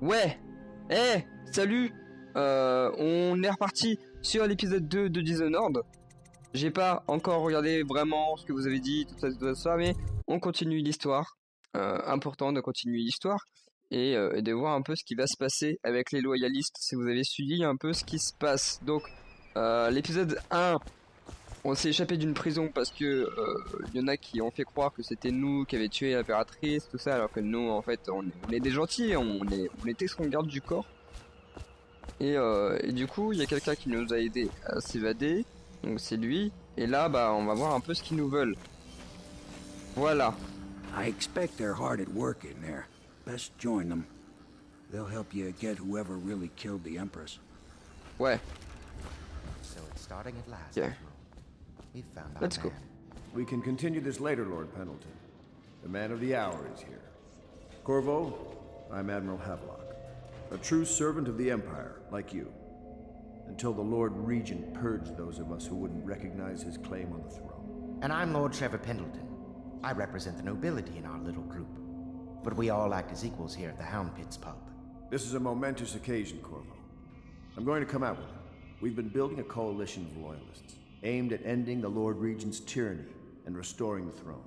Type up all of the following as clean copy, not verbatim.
Ouais. Salut. On est reparti sur l'épisode 2 de Dishonored. J'ai pas encore regardé vraiment ce que vous avez dit, tout ça, mais on continue l'histoire. Important de continuer l'histoire et de voir un peu ce qui va se passer avec les loyalistes, si vous avez suivi un peu ce qui se passe. Donc, l'épisode 1, on s'est échappé d'une prison parce que y en a qui ont fait croire que c'était nous qui avions tué l'impératrice, tout ça, alors que nous, en fait, on est des gentils, on était son garde du corps. Et du coup, il y a quelqu'un qui nous a aidé à s'évader, donc c'est lui. Et là, bah, on va voir un peu ce qu'ils nous veulent. Voilà. I expect they're hard at work in there. Best join them. They'll help you get whoever really killed the Empress. Ouais. So it's starting at last. Yeah. We found our Let's go. man. We can continue this later, Lord Pendleton. The man of the hour is here. Corvo, I'm Admiral Havelock. A true servant of the Empire, like you. Until the Lord Regent purged those of us who wouldn't recognize his claim on the throne. And I'm Lord Trevor Pendleton. I represent the nobility in our little group. But we all act as equals here at the Hound Pits pub. This is a momentous occasion, Corvo. I'm going to come out with it. We've been building a coalition of loyalists, aimed at ending the Lord Regent's tyranny and restoring the throne.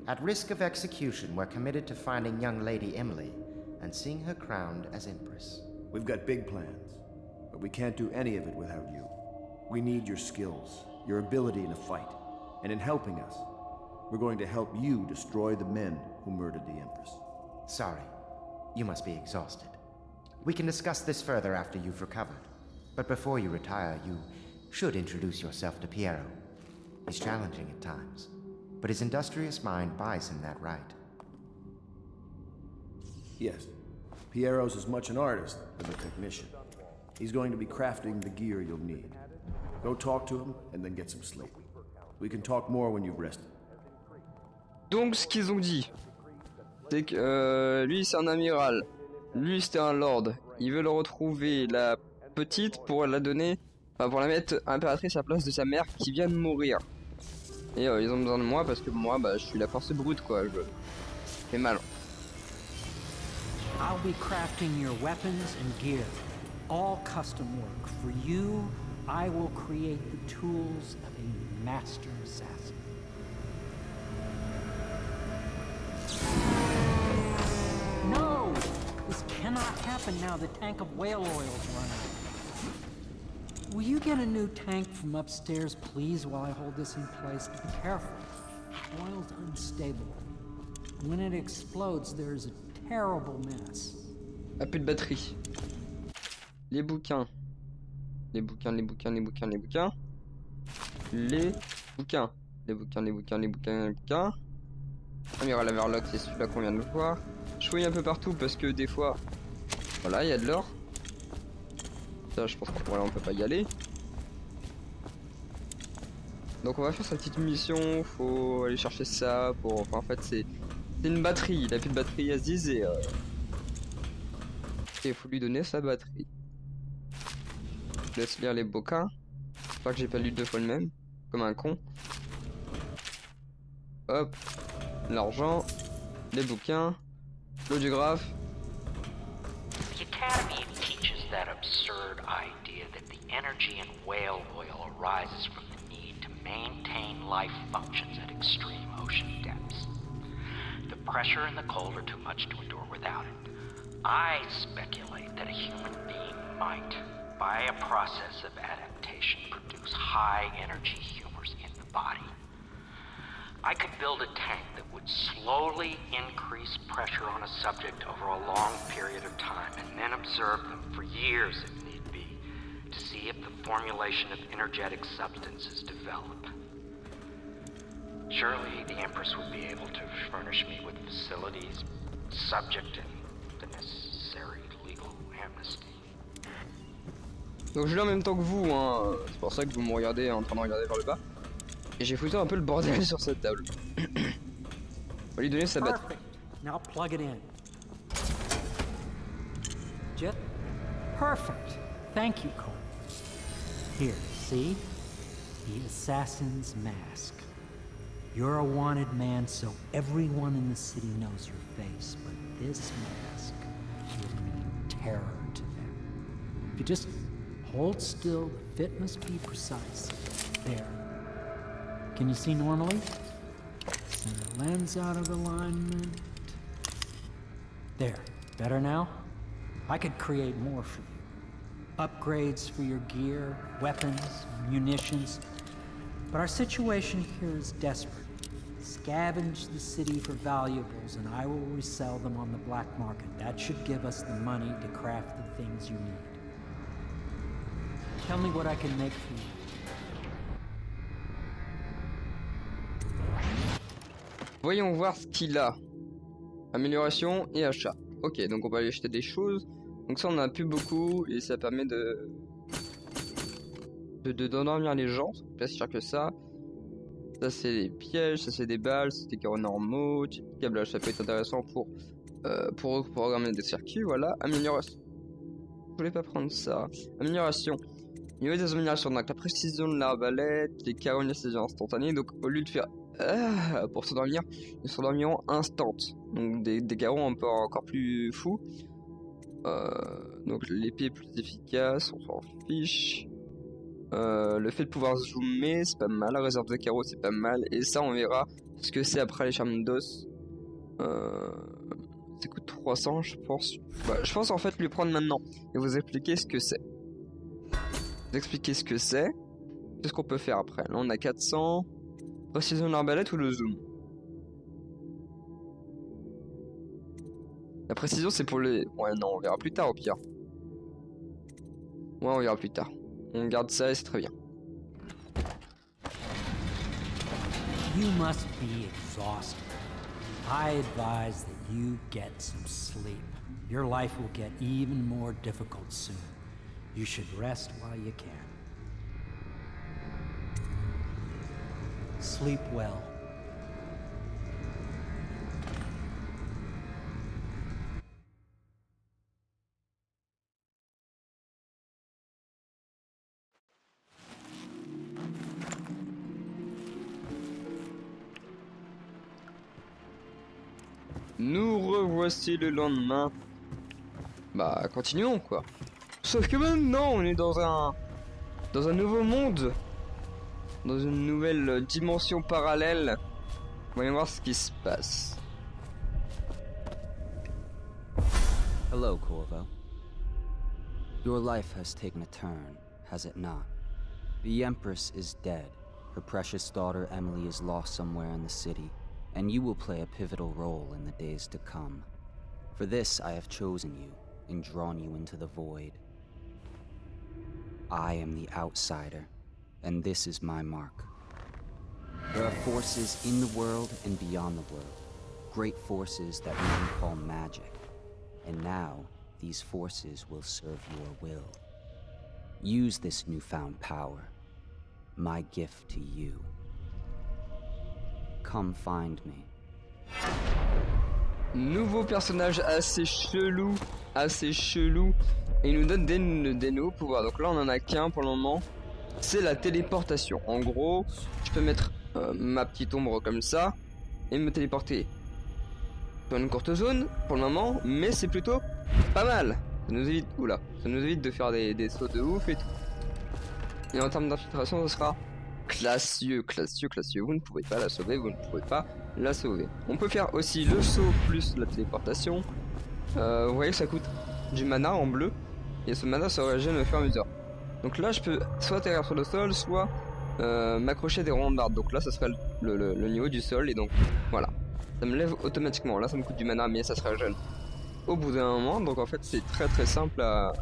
At risk of execution, we're committed to finding young Lady Emily and seeing her crowned as Empress. We've got big plans, but we can't do any of it without you. We need your skills, your ability in a fight, and in helping us, we're going to help you destroy the men who murdered the Empress. Sorry, you must be exhausted. We can discuss this further after you've recovered. But before you retire, you should introduce yourself to Piero. He's challenging at times, but his industrious mind buys him that right. Yes, Piero's as much an artist as a technician. He's going to be crafting the gear you'll need. Go talk to him and then get some sleep. We can talk more when you've rested. Donc, ce qu'ils ont dit, c'est que lui, c'est un amiral. Lui, c'était un lord. Ils veulent retrouver la petite pour la donner, enfin, pour la mettre impératrice à la place de sa mère qui vient de mourir. Et ils ont besoin de moi parce que moi, bah, je suis la force brute, quoi. Je fais mal. I'll be crafting your weapons and gear, all custom work. For you, I will create the tools of a master assassin. No! This cannot happen now. The tank of whale oil's running. Will you get a new tank from upstairs, please, while I hold this in place? Be careful. Oil's unstable. When it explodes, there's a terrible mess. Ah, plus de batterie. Les bouquins. Les bouquins. Amiral Havelock, c'est celui-là qu'on vient de voir. Je fouille un peu partout parce que des fois... Voilà, il y a de l'or. Ça, je pense qu'on voilà, on peut pas y aller. Donc on va faire sa petite mission, faut aller chercher ça pour... Enfin, en fait, c'est une batterie, il a plus de batterie à Ziz et... il faut lui donner sa batterie. Je laisse lire les bouquins. J'espère que j'ai pas lu 2 fois le même, comme un con. Hop, l'argent, les bouquins, l'audographe. The Academy teaches that absurd idea that the energy in whale oil arises from the need to maintain life functions at extreme ocean depths. The pressure and the cold are too much to endure without it. I speculate that a human being might, by a process of adaptation, produce high-energy humors in the body. I could build a tank that would slowly increase pressure on a subject over a long period of time and then observe them for years if need be to see if the formulation of energetic substances develop. Surely the Empress would be able to furnish me with facilities, subject and the necessary legal amnesty. Donc je l'ai en même temps que vous, hein. C'est pour ça que vous me regardez en train de regarder vers le bas. Et j'ai foutu un peu le bordel sur cette table. On va lui donner sa batterie. Perfect. Now plug it in. Jet? Perfect. Thank you, Cole. Here, see? The assassin's mask. You're a wanted man, so everyone in the city knows your face, but this mask will mean terror to them. If you just hold still, the fit must be precise. There. Can you see normally? Center lens out of alignment. There. Better now? I could create more for you. Upgrades for your gear, weapons, munitions. But our situation here is desperate. Scavenge the city for valuables and I will resell them on the black market. That should give us the money to craft the things you need. Tell me what I can make for you. Voyons voir ce qu'il a. Amélioration et achat. Ok, donc on va aller acheter des choses. Donc ça on a plus beaucoup et ça permet d'endormir les gens. C'est pas si cher que ça. Ça c'est des pièges, ça c'est des balles, c'est des carreaux normaux, type câblage, ça peut être intéressant pour programmer des circuits, voilà. Amélioration. Je voulais pas prendre ça. Amélioration. Niveau des améliorations, donc la précision de l'arbalète, les carreaux d'anesthésie instantanée, donc au lieu de faire pour s'endormir, ils s'endormiront instant. Donc des carreaux encore plus fous. Donc l'épée est plus efficace, on s'en fiche. Le fait de pouvoir zoomer, c'est pas mal. La réserve de carreaux, c'est pas mal. Et ça, on verra ce que c'est après les charmes d'os. Ça coûte 300, je pense. Bah, je pense en fait lui prendre maintenant et vous expliquer ce que c'est. Vous expliquer ce que c'est. Qu'est-ce qu'on peut faire après? Là, on a 400. Précision de l'arbalète ou le zoom? La précision, c'est pour les... Ouais, non, on verra plus tard au pire. Ouais, on verra plus tard. On garde ça et c'est très bien. You must be exhausted. I advise that you get some sleep. Your life will get even more difficult soon. You should rest while you can. Sleep well. Nous revoici le lendemain. Bah, continuons quoi. Sauf que maintenant, on est dans un nouveau monde. Dans une nouvelle dimension parallèle. Voyons voir ce qui se passe. Hello, Corvo. Your life has taken a turn, has it not? The Empress is dead. Her precious daughter Emily is lost somewhere in the city, and you will play a pivotal role in the days to come. For this, I have chosen you and drawn you into the void. I am the outsider, and this is my mark. There are forces in the world and beyond the world, great forces that we can call magic. And now, these forces will serve your will. Use this newfound power, my gift to you. Come find me. Nouveau personnage assez chelou, et il nous donne des nouveaux pouvoirs. Donc là on en a qu'un pour le moment, c'est la téléportation. En gros, je peux mettre ma petite ombre comme ça et me téléporter sur une courte zone pour le moment, mais c'est plutôt pas mal. Ça nous évite, ça nous évite de faire des sauts de ouf et tout. Et en termes d'infiltration, ce sera classieux. Vous ne pouvez pas la sauver, vous ne pouvez pas la sauver. On peut faire aussi le saut plus la téléportation. Vous voyez que ça coûte du mana en bleu, et ce mana se régène au fur et à mesure. Donc là je peux soit atterrir sur le sol, soit m'accrocher des rambardes. Donc là ça serait le niveau du sol, et donc voilà, ça me lève automatiquement. Là ça me coûte du mana, mais ça se régène au bout d'un moment. Donc en fait c'est très simple à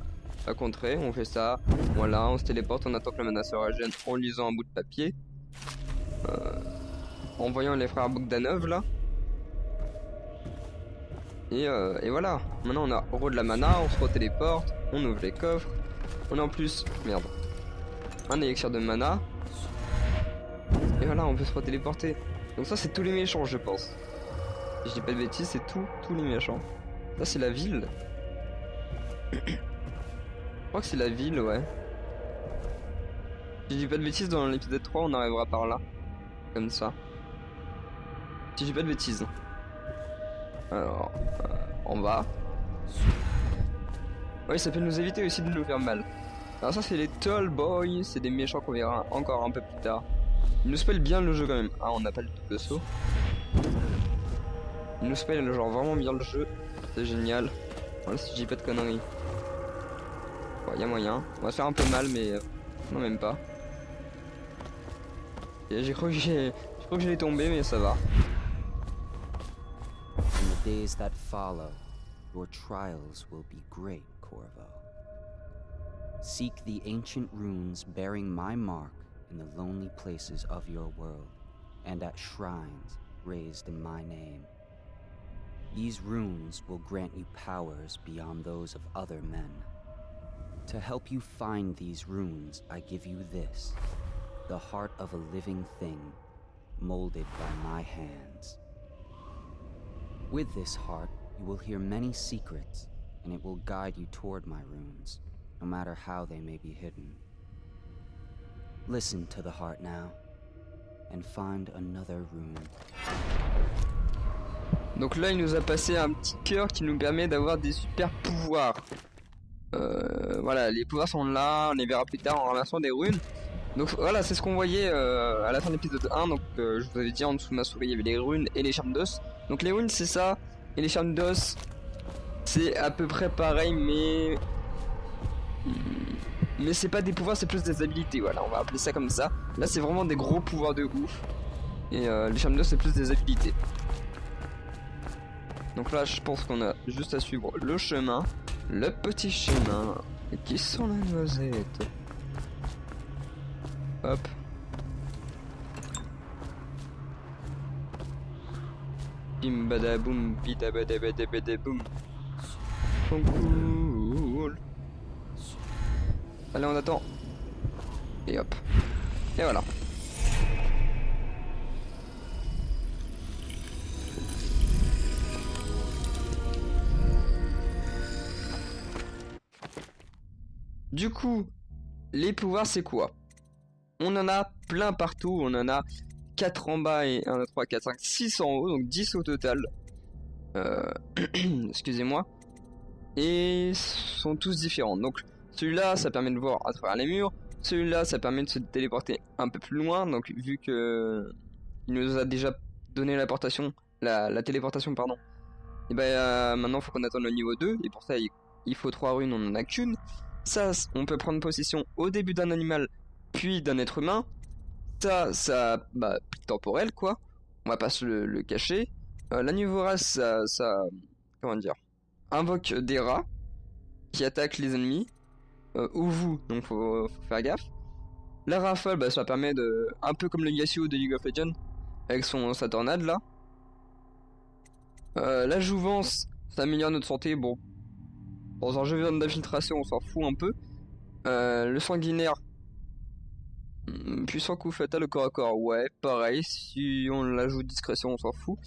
contrer. On fait ça, voilà, on se téléporte, on attend que le mana se régène en lisant un bout de papier, en voyant les frères Bogdanov là. Et voilà, maintenant on a de la mana, on se retéléporte, on ouvre les coffres, on a en plus, un élixir de mana, et voilà, on peut se retéléporter. Donc ça c'est tous les méchants je pense. Si je dis pas de bêtises, c'est tous les méchants. Ça c'est la ville. Je crois que c'est la ville, ouais. Si je dis pas de bêtises, dans l'épisode 3 on arrivera par là. Comme ça. Si je dis pas de bêtises. Alors, en bas. Oui, ça peut nous éviter aussi de nous faire mal. Alors ça c'est les Tall Boys, c'est des méchants qu'on verra encore un peu plus tard. Ils nous spoilent bien le jeu quand même. Ah, on n'a pas le double saut. Ils nous spoilent genre vraiment bien le jeu. C'est génial. Voilà, si je dis pas de conneries. Bon, y a moyen. On va se faire un peu mal, mais non, même pas. J'ai cru que j'allais tomber, mais ça va. In the days that follow, your trials will be great, Corvo. Seek the ancient runes bearing my mark in the lonely places of your world, and at shrines raised in my name. These runes will grant you powers beyond those of other men. To help you find these runes, I give you this, the heart of a living thing, molded by my hands. With this heart, you will hear many secrets, and it will guide you toward my runes, no matter how they may be hidden. Listen to the heart now, and find another rune. Donc là, il nous a passé un petit cœur qui nous permet d'avoir des super pouvoirs. Voilà, les pouvoirs sont là, on les verra plus tard en ramassant des runes. Donc voilà, c'est ce qu'on voyait à la fin de l'épisode 1. Donc je vous avais dit en dessous de ma souris, il y avait les runes et les charmes d'os. Donc les runes, c'est ça, et les charmes d'os, c'est à peu près pareil, mais c'est pas des pouvoirs, c'est plus des habilités. Voilà, on va appeler ça comme ça. Là, c'est vraiment des gros pouvoirs de ouf. Et les charmes d'os, c'est plus des habilités. Donc là, je pense qu'on a juste à suivre le chemin, le petit chemin, qui sont la noisette. Hop. Bim badaboum, bidabadabadabadaboum. Cool. Allez, on attend. Et hop. Et voilà. Du coup, les pouvoirs c'est quoi? On en a plein partout, on en a 4 en bas et 1, 2, 3, 4, 5, 6 en haut, donc 10 au total. Excusez-moi. Et sont tous différents. Donc celui-là, ça permet de voir à travers les murs. Celui-là, ça permet de se téléporter un peu plus loin. Donc vu que il nous a déjà donné la téléportation, pardon. Et ben maintenant, il faut qu'on attende le niveau 2. Et pour ça, il faut 3 runes, on en a qu'une. Ça, on peut prendre possession au début d'un animal, puis d'un être humain. Ça, pic temporel, quoi. On va pas se le cacher. La niveau race, ça, comment dire, invoque des rats qui attaquent les ennemis, ou vous, donc faut faire gaffe. La rafale, ça permet de, un peu comme le Yasuo de League of Legends, avec sa tornade là. La jouvence, ça améliore notre santé, bon. Dans un jeu d'infiltration, on s'en fout un peu. Le sanguinaire, puissant coup fatal au corps à corps, ouais, pareil, si on l'ajoute discrétion, on s'en fout.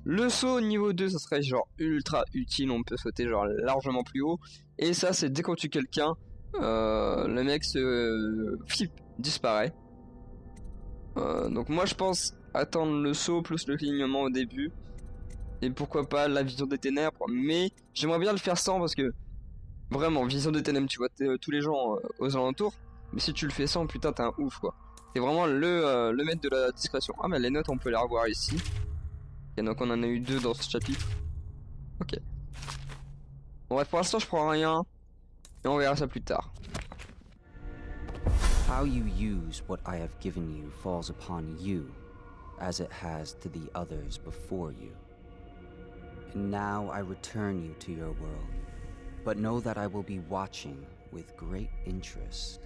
Le saut niveau 2, ça serait genre ultra utile, on peut sauter genre largement plus haut. Et ça, c'est dès qu'on tue quelqu'un, le mec disparaît. Donc moi je pense attendre le saut plus le clignement au début. Et pourquoi pas la vision des ténèbres, mais j'aimerais bien le faire sans parce que vraiment, vision des ténèbres, tu vois tous les gens aux alentours. Mais si tu le fais sans, putain, t'es un ouf, quoi. C'est vraiment le maître de la discrétion. Ah, mais les notes, on peut les revoir ici. Et donc, on en a eu 2 dans ce chapitre. Ok. Bon, bref, pour l'instant, je prends rien. Et on verra ça plus tard. How you use what I have given you falls upon you, as it has to the others before you. And now I return you to your world. But know that I will be watching with great interest.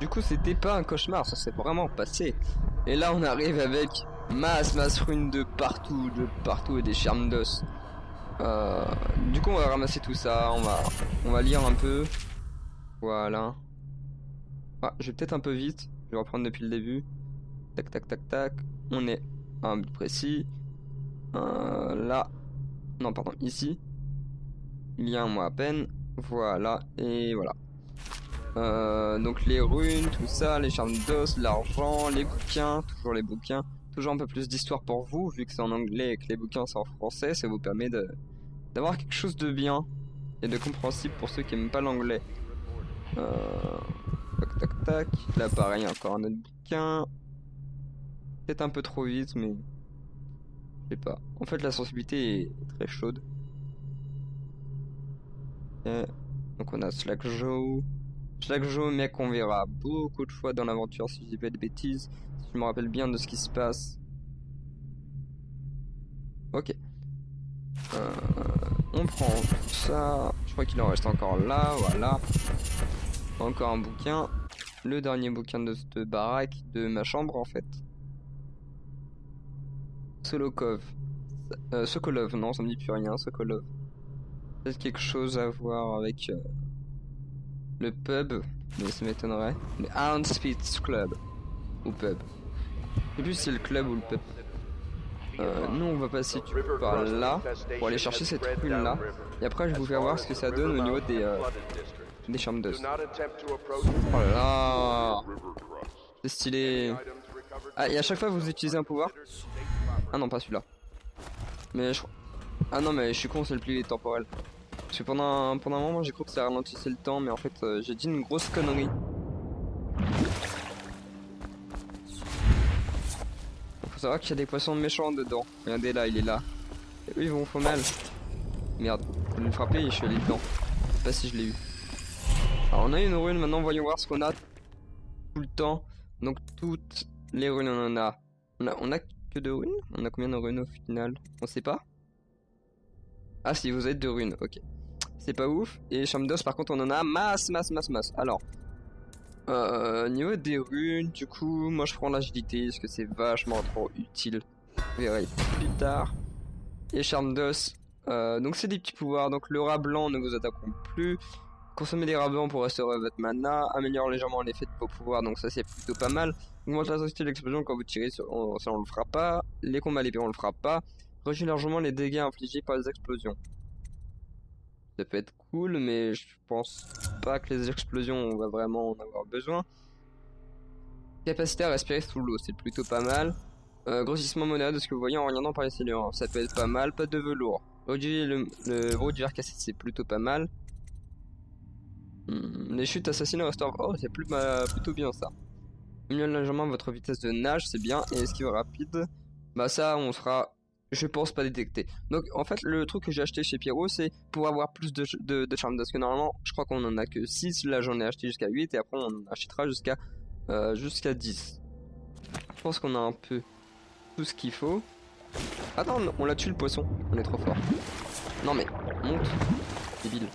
Du coup, c'était pas un cauchemar, ça s'est vraiment passé. Et là, on arrive avec masse runes de partout et des charmes d'os. Du coup on va ramasser tout ça, on va lire un peu. Voilà. Ah, je vais peut-être un peu vite, je vais reprendre depuis le début. Tac. On est à un but précis. Là. Non pardon, ici. il y a un mois à peine. Voilà, et voilà. Donc les runes, tout ça, les charmes d'os, l'argent, les bouquins, toujours les bouquins. Toujours un peu plus d'histoire pour vous, vu que c'est en anglais et que les bouquins sont en français, ça vous permet d'avoir quelque chose de bien et de compréhensible pour ceux qui aiment pas l'anglais. Tac tac tac, là pareil, encore un autre bouquin. Peut-être un peu trop vite, mais je sais pas. En fait, la sensibilité est très chaude. Et donc on a Slack Joe. Slack Joe, mec, qu'on verra beaucoup de fois dans l'aventure, si je dis pas de bêtises. Si je me rappelle bien de ce qui se passe. Ok. On prend tout ça. Je crois qu'il en reste encore là, voilà. Encore un bouquin. Le dernier bouquin de cette baraque, de ma chambre en fait. Solokov. Sokolov, non, ça me dit plus rien, Sokolov. Peut-être quelque chose à voir avec le pub, mais ça m'étonnerait. Le Houndspitz Club. Ou pub. Je sais plus si c'est le club ou le pub. Nous on va passer par là pour aller chercher cette rune là. Et après je vous fais voir ce que ça donne au niveau des charmes d'os. Oh là là, c'est stylé. Ah, et à chaque fois vous utilisez un pouvoir. Ah non, pas celui-là. Mais je... Ah non, mais je suis con, c'est le pli temporel. Parce que pendant un moment j'ai cru que ça ralentissait le temps, mais en fait j'ai dit une grosse connerie. Faut savoir qu'il y a des poissons méchants dedans. Regardez là, il est là. Et eux ils vont faire mal. Merde, je vais le frapper et je suis allé dedans. Je sais pas si je l'ai eu. Alors on a une rune, maintenant voyons voir ce qu'on a tout le temps. Donc toutes les runes on en a. On a que 2 runes? On a combien de runes au final? On sait pas. Ah si, vous avez 2 runes, ok. C'est pas ouf. Et charme d'os par contre on en a masse. Alors, niveau des runes, du coup, moi je prends l'agilité parce que c'est vachement trop utile. Vous verrez plus tard. Et charme d'os, donc c'est des petits pouvoirs. Donc le rat blanc, ne vous attaquons plus. Consommez des rats blancs pour restaurer votre mana. Améliore légèrement l'effet de vos pouvoirs, donc ça c'est plutôt pas mal. Augmente l'intensité de l'explosion quand vous tirez, ça on le fera pas. Les combats à l'épée on le fera pas. Réduit largement les dégâts infligés par les explosions. Ça peut être cool, mais je pense pas que les explosions on va vraiment en avoir besoin. Capacité à respirer sous l'eau, c'est plutôt pas mal. Grossissement modéré de ce que vous voyez en regardant par les cellules, ça peut être pas mal. Pas de velours. Réduit le gros du verre cassé, c'est plutôt pas mal. Les chutes assassines restaurent. Oh, c'est plutôt bien ça. Améliore légèrement votre vitesse de nage, c'est bien. Et esquive rapide, bah ça on sera, je pense, pas détecté. Donc en fait le truc que j'ai acheté chez Pierrot c'est pour avoir plus de charme, parce que normalement je crois qu'on en a que 6, là j'en ai acheté jusqu'à 8 et après on achètera jusqu'à 10. Je pense qu'on a un peu tout ce qu'il faut. Attends, on l'a tué le poisson, on est trop fort. Non mais, monte, débile.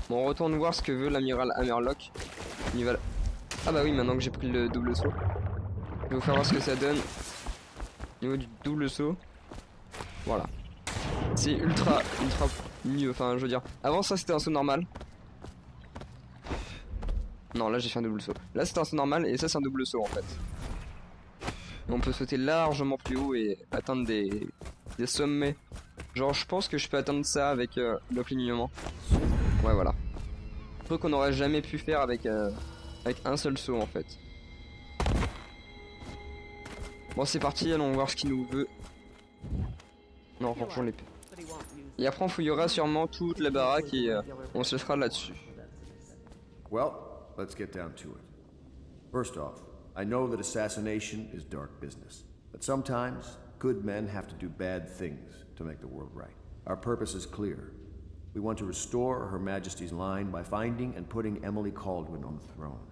Bon, on retourne voir ce que veut l'amiral Hammerlock. Il va... Ah bah oui, maintenant que j'ai pris le double saut. Je vais vous faire voir ce que ça donne. Au niveau du double saut. Voilà. C'est ultra mieux, enfin je veux dire. Avant ça c'était un saut normal. Non, là j'ai fait un double saut. Là c'était un saut normal et ça c'est un double saut en fait. Et on peut sauter largement plus haut et atteindre des sommets. Genre je pense que je peux atteindre ça avec le clignement. Ouais voilà. Un truc qu'on n'aurait jamais pu faire avec un seul saut en fait. Bon c'est parti, allons voir ce qu'il nous veut. Non, franchement l'épée. Et après on fouillera sûrement toute la baraque et on se fera là-dessus. Well, let's get down to it. First off, I know that assassination is dark business, but sometimes good men have to do bad things to make the world right. Our purpose is clear. We want to restore Her Majesty's line by finding and putting Emily Kaldwin on the throne.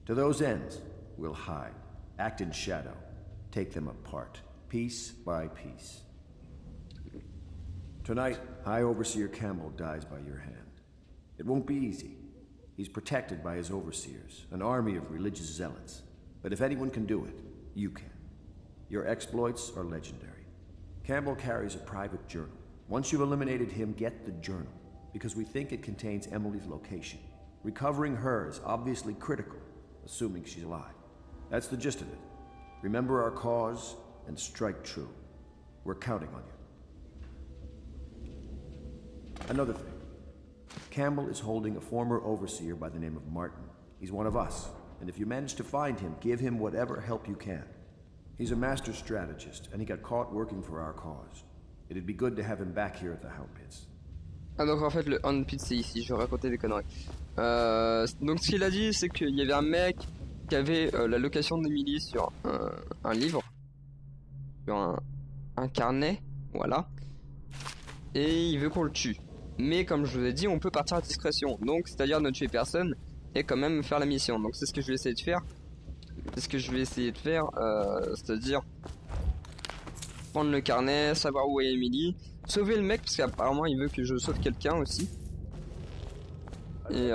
To those ends, we'll hide, act in shadow, take them apart, piece by piece. Tonight, High Overseer Campbell dies by your hand. It won't be easy. He's protected by his overseers, an army of religious zealots. But if anyone can do it, you can. Your exploits are legendary. Campbell carries a private journal. Once you've eliminated him, get the journal, because we think it contains Emily's location. Recovering her is obviously critical, assuming she's alive. That's the gist of it. Remember our cause and strike true. We're counting on you. Another thing. Campbell is holding a former overseer by the name of Martin. He's one of us, and if you manage to find him, give him whatever help you can. He's a master strategist, and he got caught working for our cause. It'd be good to have him back here at the Hound Pits. Ah donc en fait le Hound Pit c'est ici, je vais raconter des conneries. Donc ce qu'il a dit c'est qu'il y avait un mec qui avait la location d'Emily sur un livre, sur un carnet, voilà. Et il veut qu'on le tue. Mais comme je vous ai dit, on peut partir à discrétion. Donc c'est-à-dire ne tuer personne et quand même faire la mission. Donc c'est ce que je vais essayer de faire. C'est-à-dire prendre le carnet, savoir où est Emily, sauver le mec parce qu'apparemment il veut que je sauve quelqu'un aussi. Et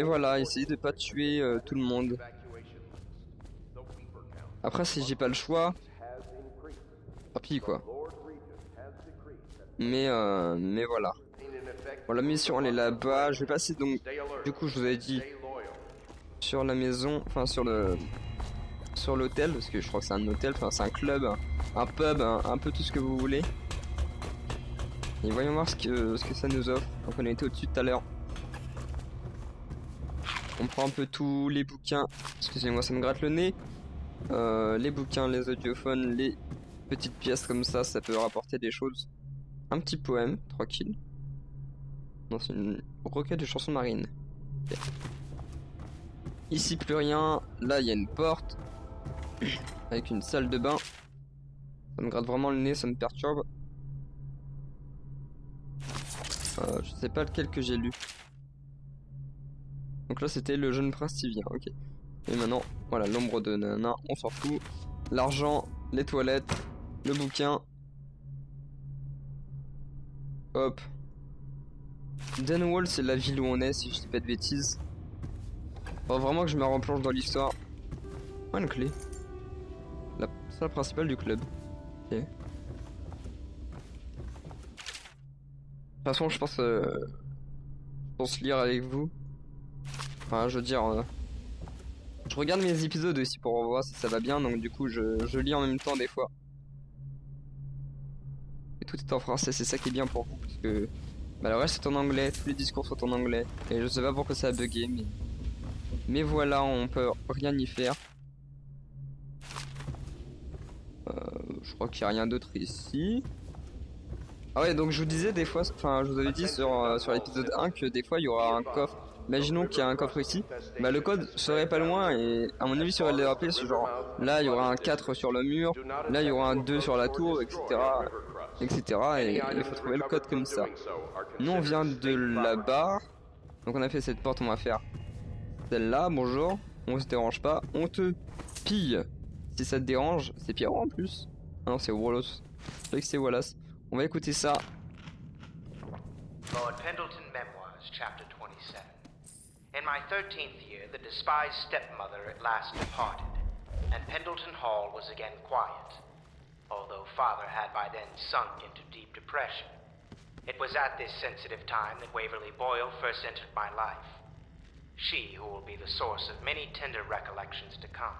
voilà, essayer de pas tuer tout le monde. Après si j'ai pas le choix, tant pis quoi. Mais voilà. Bon, la mission elle est là-bas. Je vais passer donc. Du coup je vous avais dit sur la maison, enfin sur l'hôtel parce que je crois que c'est un hôtel, enfin c'est un club, un pub, un peu tout ce que vous voulez. Et voyons voir ce que ça nous offre. Donc on a été au-dessus tout à l'heure. On prend un peu tous les bouquins. Excusez-moi, ça me gratte le nez. Les bouquins, les audiophones, les petites pièces comme ça peut rapporter des choses. Un petit poème, tranquille. Non, c'est une requête de chansons marines. Okay. Ici plus rien. Là il y a une porte avec une salle de bain. Ça me gratte vraiment le nez, ça me perturbe. Je sais pas lequel que j'ai lu. Donc là c'était le jeune prince qui vient, ok. Et maintenant, voilà, l'ombre de nana, on s'en fout. L'argent, les toilettes, le bouquin. Hop. Dunwall, c'est la ville où on est, si je dis pas de bêtises. Faut vraiment que je me replonge dans l'histoire. Oh, une clé. La salle principale du club. Ok. De toute façon, je pense lire avec vous. Enfin, je veux dire, je regarde mes épisodes aussi pour voir si ça va bien, donc du coup, je lis en même temps des fois. Et tout est en français, c'est ça qui est bien pour vous, parce que bah, le reste c'est en anglais, tous les discours sont en anglais. Et je sais pas pourquoi ça a bugué, mais voilà, on peut rien y faire. Je crois qu'il n'y a rien d'autre ici. Ah ouais, donc je vous disais des fois, enfin je vous avais dit sur l'épisode 1 que des fois il y aura un coffre. Imaginons qu'il y a un coffre ici, bah le code serait pas loin et à mon avis serait rappelé ce genre. Là il y aura un 4 sur le mur, là il y aura un 2 sur la tour, etc. Et il faut trouver le code comme ça. Nous on vient de là-bas, donc on a fait cette porte, on va faire celle-là, bonjour, on se dérange pas, on te pille. Si ça te dérange, c'est Pierrot en plus. Ah non, c'est Wallace. Je sais que c'est Wallace. On va écouter ça. Lord Pendleton Memoirs, Chapter 27. In my 13th year, the despised stepmother at last departed, and Pendleton Hall was again quiet, although father had by then sunk into deep depression. It was at this sensitive time that Waverly Boyle first entered my life. She who will be the source of many tender recollections to come.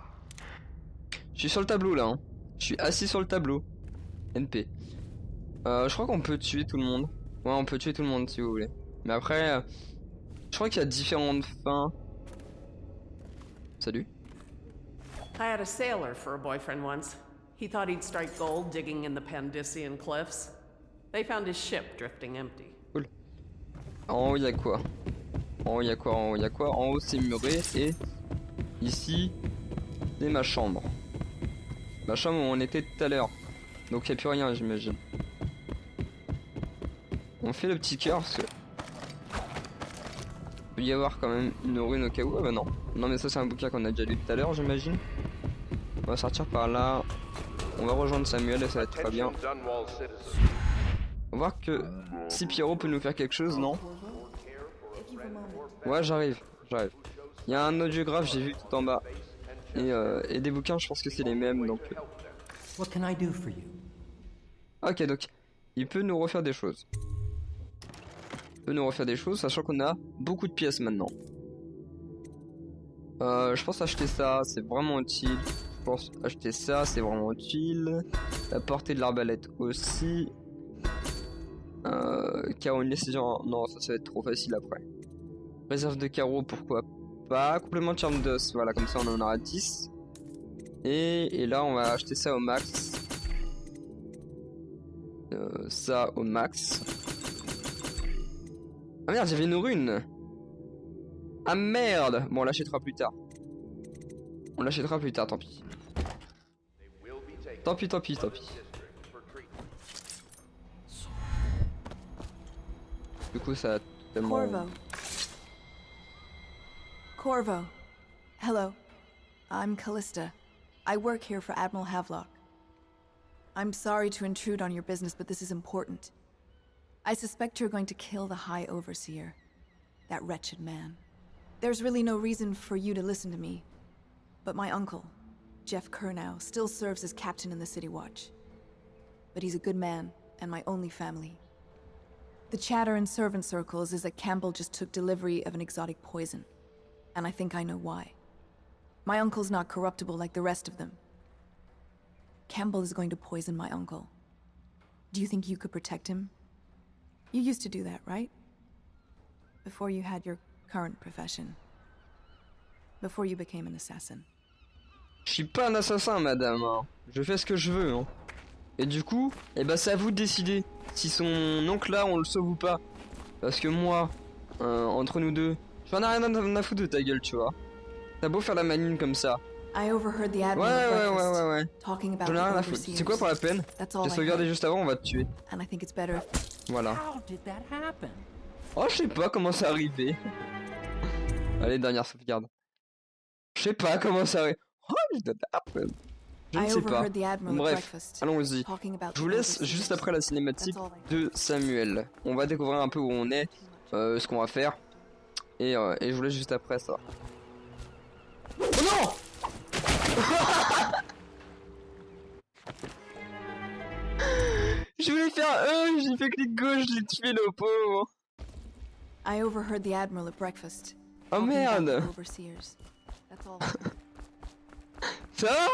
Je suis sur le tableau là, hein. Je suis assis sur le tableau. NP. Je crois qu'on peut tuer tout le monde. Ouais, on peut tuer tout le monde si vous voulez. Mais après, je crois qu'il y a différentes fins. Salut. I had a sailor for a boyfriend once. He thought he'd strike gold digging in the Pandician cliffs. They found his ship drifting empty. Cool. En haut, il y a quoi? En haut, il y a quoi? En haut, il y a quoi? En haut, c'est muré et ici, c'est ma chambre. Ma chambre où on était tout à l'heure. Donc il n'y a plus rien, j'imagine. On fait le petit cœur parce que il peut y avoir quand même une rune au cas où. Ah bah non. Non mais ça c'est un bouquin qu'on a déjà lu tout à l'heure, j'imagine. On va sortir par là. On va rejoindre Samuel et ça va être très bien. On va voir que si Pierrot peut nous faire quelque chose, non? Ouais, j'arrive. Il y a un audiographe, j'ai vu tout en bas. Et des bouquins, je pense que c'est les mêmes, donc... What can I do for you? Ok, donc, il peut nous refaire des choses. Sachant qu'on a beaucoup de pièces maintenant. Je pense acheter ça, c'est vraiment utile. La portée de l'arbalète aussi. Carreau, une décision. Non, ça va être trop facile après. Réserve de carreaux, pourquoi pas. Complément de charme d'os, voilà, comme ça on en aura 10. Et là, on va acheter ça au max. Ça au max. Ah merde, j'avais une rune. Ah merde. Bon, on l'achètera plus tard. On l'achètera plus tard, tant pis. Tant pis, tant pis, tant pis. Du coup, ça a tellement... Corvo. Corvo. Hello. I'm Callista. I work here for Admiral Havelock. I'm sorry to intrude on your business, but this is important. I suspect you're going to kill the High Overseer. That wretched man. There's really no reason for you to listen to me. But my uncle, Jeff Kernow, still serves as captain in the City Watch. But he's a good man, and my only family. The chatter in servant circles is that Campbell just took delivery of an exotic poison. And I think I know why. My uncle's not corruptible like the rest of them. Campbell is going to poison my uncle. Do you think you could protect him? You used to do that, right? Before you had your current profession. Before you became an assassin. Je suis pas un assassin, madame. Hein. Je fais ce que je veux. Hein. Et du coup, eh ben, c'est à vous de décider si son oncle là, on le sauve ou pas. Parce que moi, entre nous deux, j'en ai rien à foutre de ta gueule, tu vois. T'as beau faire la manine comme ça. I overheard the Admiral Ouais. talking about J'en ai rien à the foutre. overseers. C'est quoi pour la peine? That's all J'ai I sauvegardé heard. juste avant, on va te tuer. And I think it's better if... Voilà. How did that happen? Oh, je sais pas comment c'est arrivé. Allez, dernière sauvegarde. Je sais pas comment ça arrive. Oh, je ne I sais pas. overheard the Admiral at Bref, breakfast allons-y. talking about Je vous the laisse overseers. juste après la cinématique That's all I de Samuel. On va découvrir un peu où on est, ce qu'on va faire. Et je vous laisse juste après ça. Oh non! Je voulais faire j'ai fait clic gauche, je l'ai tué le pauvre. I overheard the Admiral at breakfast Oh talking about the merde! overseers. That's all I heard. Ça va?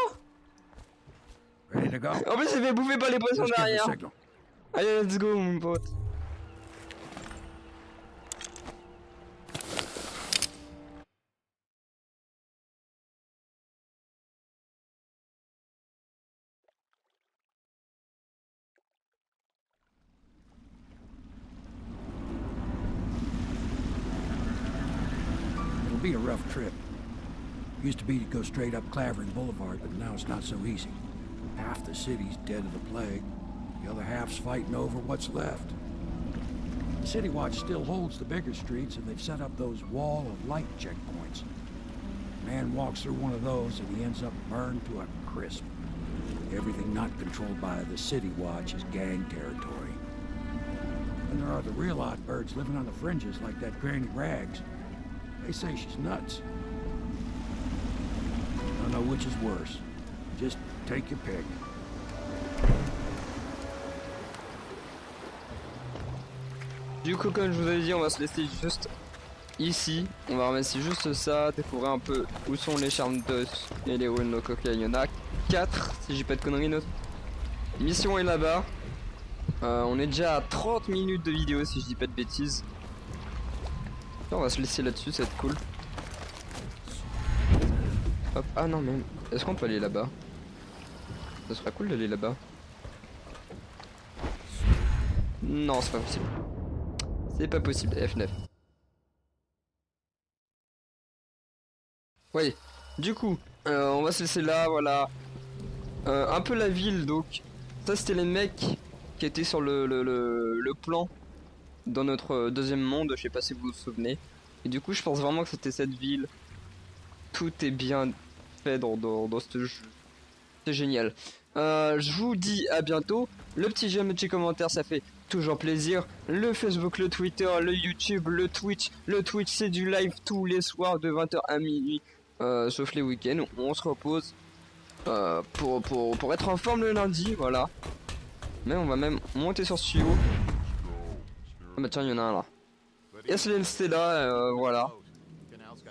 Ready to go? En plus, il fait bouffer par les poissons Just give the derrière. signal. Allez, let's go, mon pote. It'll be a rough trip. Used to be to go straight up Clavering Boulevard, but now it's not so easy. Half the city's dead of the plague. The other half's fighting over what's left. The City Watch still holds the bigger streets, and they've set up those wall of light checkpoints. A man walks through one of those, and he ends up burned to a crisp. Everything not controlled by the City Watch is gang territory. And there are the real odd birds living on the fringes like that Granny Rags. They say she's nuts. I don't know which is worse. Just take your pick. Du coup, comme je vous avais dit, on va se laisser juste ici. On va ramasser juste ça, découvrir un peu où sont les charmes d'os et les runes de coca. Il y en a 4, si j'ai pas de conneries. Notre mission est là-bas. On est déjà à 30 minutes de vidéo, si je dis pas de bêtises. On va se laisser là-dessus, ça va être cool. Hop. Ah non, mais est-ce qu'on peut aller là-bas? Ça serait cool d'aller là-bas. Non, c'est pas possible. C'est pas possible, F9. Oui, du coup, on va se laisser là, voilà. Un peu la ville, donc. Ça, c'était les mecs qui étaient sur le plan dans notre deuxième monde, je sais pas si vous vous souvenez. Et du coup, je pense vraiment que c'était cette ville. Tout est bien fait dans ce jeu. C'est génial. Je vous dis à bientôt. Le petit j'aime, le petit commentaire, ça fait toujours plaisir. Le Facebook, le Twitter, le YouTube, le Twitch. Le Twitch, c'est du live tous les soirs de 20h à minuit. Sauf les week-ends, on se repose pour être en forme le lundi, voilà. Mais on va même monter sur ce tuyau. Ah bah tiens, il y en a un là. SLNC là, voilà.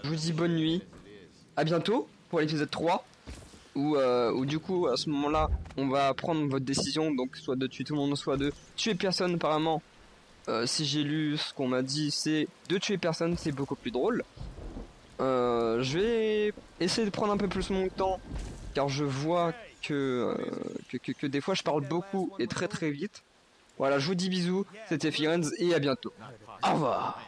Je vous dis bonne nuit. À bientôt pour l'épisode 3. Où du coup, à ce moment-là, on va prendre votre décision. Donc soit de tuer tout le monde, soit de tuer personne apparemment. si j'ai lu ce qu'on m'a dit, c'est de tuer personne, c'est beaucoup plus drôle. Je vais essayer de prendre un peu plus mon temps, car je vois que des fois je parle beaucoup et très très vite. Voilà, je vous dis bisous, c'était Firenze et à bientôt. Au revoir.